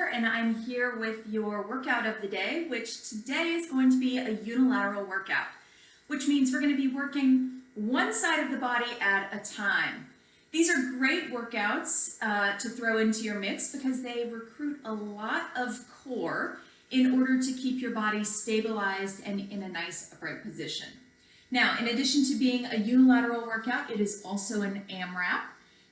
Chapter, and I'm here with your workout of the day, which today is going to be a unilateral workout, which means we're going to be working one side of the body at a time. These are great workouts to throw into your mix because they recruit a lot of core in order to keep your body stabilized and in a nice upright position. Now, in addition to being a unilateral workout, it is also an AMRAP,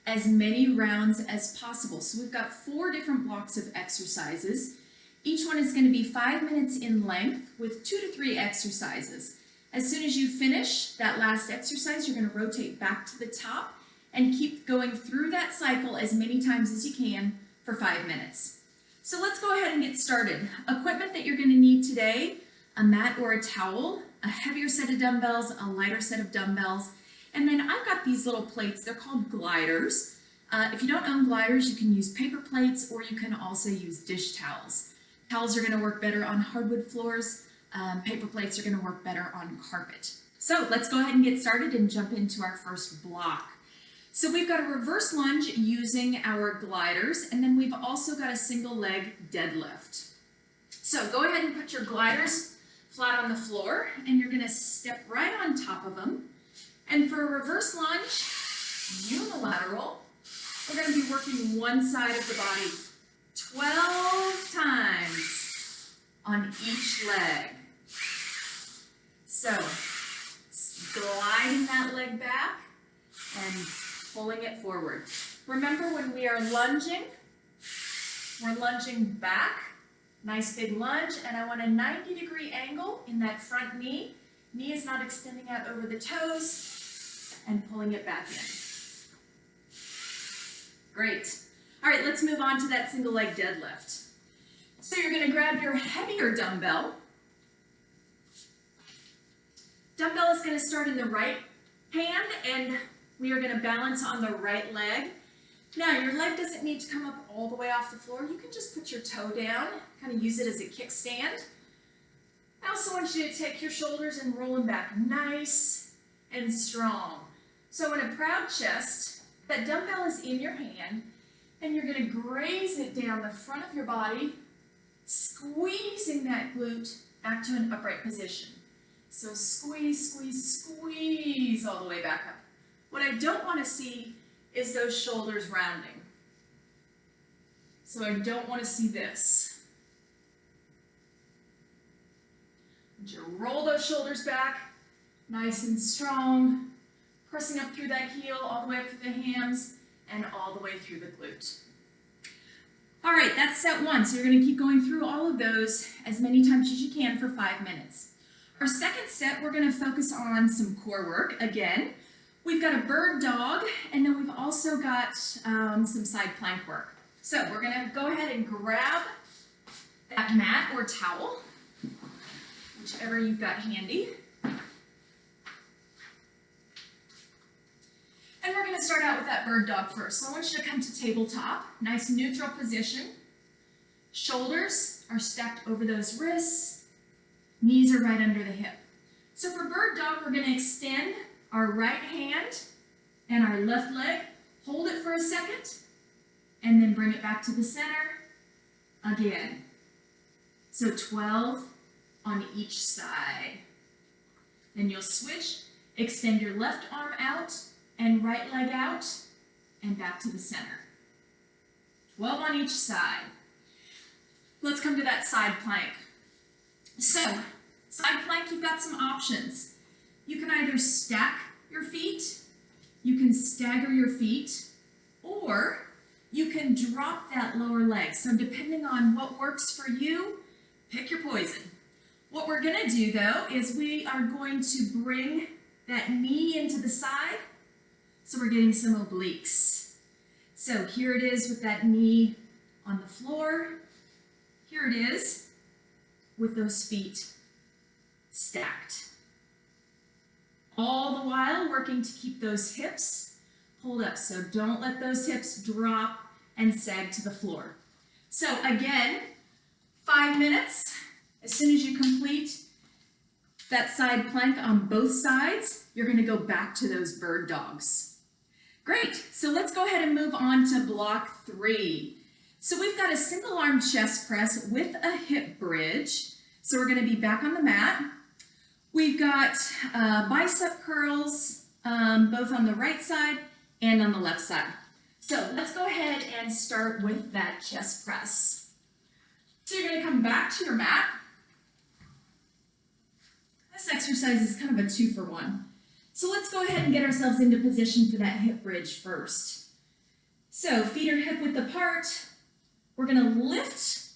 as many rounds as possible. So we've got 4 different blocks of exercises. Each one is going to be 5 minutes in length with 2 to 3 exercises. As soon as you finish that last exercise, you're going to rotate back to the top and keep going through that cycle as many times as you can for 5 minutes. So let's go ahead and get started. Equipment that you're going to need today: a mat or a towel, a heavier set of dumbbells, a lighter set of dumbbells, and then I've got these little plates. They're called gliders. If you don't own gliders, you can use paper plates, or you can also use dish towels. Towels are going to work better on hardwood floors. Paper plates are going to work better on carpet. So let's go ahead and get started and jump into our first block. So we've got a reverse lunge using our gliders, and then we've also got a single leg deadlift. So go ahead and put your gliders flat on the floor, and you're going to step right on top of them. And for a reverse lunge, unilateral, we're going to be working one side of the body 12 times on each leg. So gliding that leg back and pulling it forward. Remember, when we are lunging, we're lunging back, nice big lunge, and I want a 90-degree angle in that front knee. Knee is not extending out over the toes, and pulling it back in. Great. All right, let's move on to that single leg deadlift. So you're going to grab your heavier dumbbell. Dumbbell is going to start in the right hand, and we are going to balance on the right leg. Now, your leg doesn't need to come up all the way off the floor. You can just put your toe down, kind of use it as a kickstand. I also want you to take your shoulders and roll them back nice and strong. So in a proud chest, that dumbbell is in your hand, and you're going to graze it down the front of your body, squeezing that glute back to an upright position. So squeeze, squeeze, squeeze all the way back up. What I don't want to see is those shoulders rounding. So I don't want to see this. You roll those shoulders back, nice and strong, pressing up through that heel, all the way up through the hams, and all the way through the glute. All right, that's set 1. So you're going to keep going through all of those as many times as you can for 5 minutes. Our second set, we're going to focus on some core work. Again, we've got a bird dog, and then we've also got some side plank work. So we're going to go ahead and grab that mat or towel, whichever you've got handy. And we're going to start out with that bird dog first. So I want you to come to tabletop, nice neutral position. Shoulders are stacked over those wrists. Knees are right under the hip. So for bird dog, we're going to extend our right hand and our left leg. Hold it for a second, and then bring it back to the center again. So 12 on each side. Then you'll switch, extend your left arm out and right leg out, and back to the center. 12 on each side. Let's come to that side plank. So, side plank, you've got some options. You can either stack your feet, you can stagger your feet, or you can drop that lower leg. So depending on what works for you, pick your poison. What we're going to do, though, is we are going to bring that knee into the side, so we're getting some obliques. So here it is with that knee on the floor. Here it is with those feet stacked. All the while working to keep those hips pulled up. So don't let those hips drop and sag to the floor. So again, 5 minutes. As soon as you complete that side plank on both sides, you're going to go back to those bird dogs. Great. So let's go ahead and move on to block 3. So we've got a single arm chest press with a hip bridge. So we're going to be back on the mat. We've got bicep curls, both on the right side and on the left side. So let's go ahead and start with that chest press. So you're going to come back to your mat. This exercise is kind of a 2-for-1. So let's go ahead and get ourselves into position for that hip bridge first. So feet are hip width apart. We're going to lift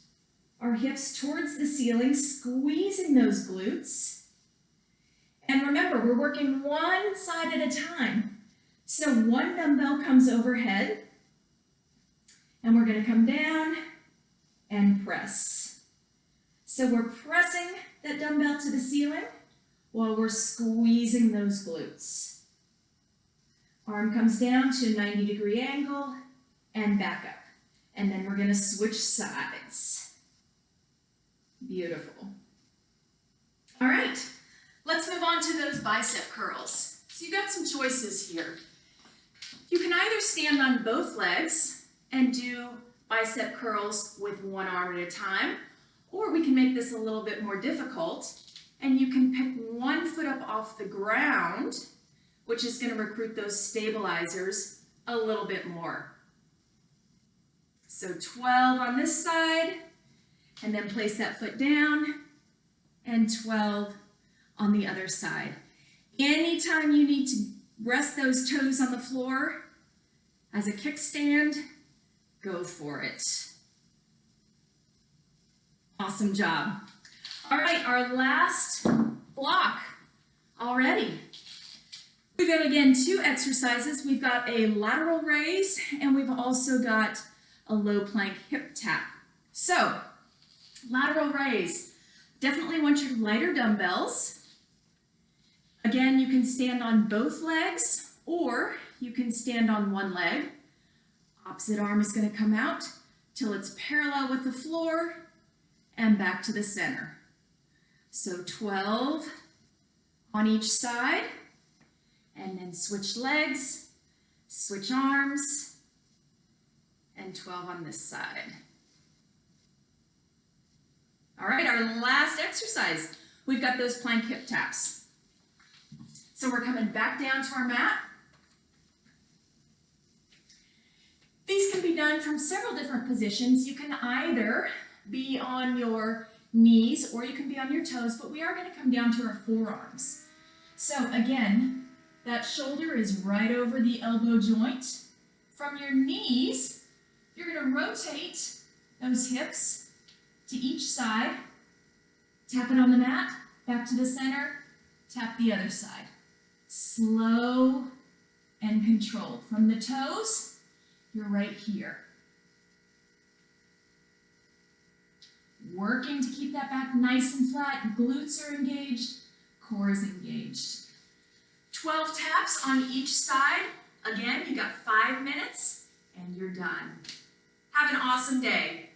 our hips towards the ceiling, squeezing those glutes. And remember, we're working one side at a time. So one dumbbell comes overhead, and we're going to come down and press. So we're pressing that dumbbell to the ceiling while we're squeezing those glutes. Arm comes down to a 90-degree angle and back up. And then we're going to switch sides. Beautiful. All right, let's move on to those bicep curls. So you've got some choices here. You can either stand on both legs and do bicep curls with one arm at a time, or we can make this a little bit more difficult, and you can pick one foot up off the ground, which is going to recruit those stabilizers a little bit more. So 12 on this side, and then place that foot down, and 12 on the other side. Anytime you need to rest those toes on the floor as a kickstand, go for it. Awesome job. All right, our last block already. We've got, again, 2 exercises. We've got a lateral raise, and we've also got a low plank hip tap. So, lateral raise. Definitely want your lighter dumbbells. Again, you can stand on both legs, or you can stand on one leg. Opposite arm is going to come out till it's parallel with the floor and back to the center. So 12 on each side, and then switch legs, switch arms, and 12 on this side. All right, our last exercise. We've got those plank hip taps. So we're coming back down to our mat. These can be done from several different positions. You can either be on your knees or you can be on your toes, but we are going to come down to our forearms. So again, that shoulder is right over the elbow joint. From your knees, you're going to rotate those hips to each side, tap it on the mat, back to the center, tap the other side. Slow and controlled. From the toes, you're right here. Working to keep that back nice and flat. Glutes are engaged, core is engaged. 12 taps on each side. Again, you got 5 minutes and you're done. Have an awesome day.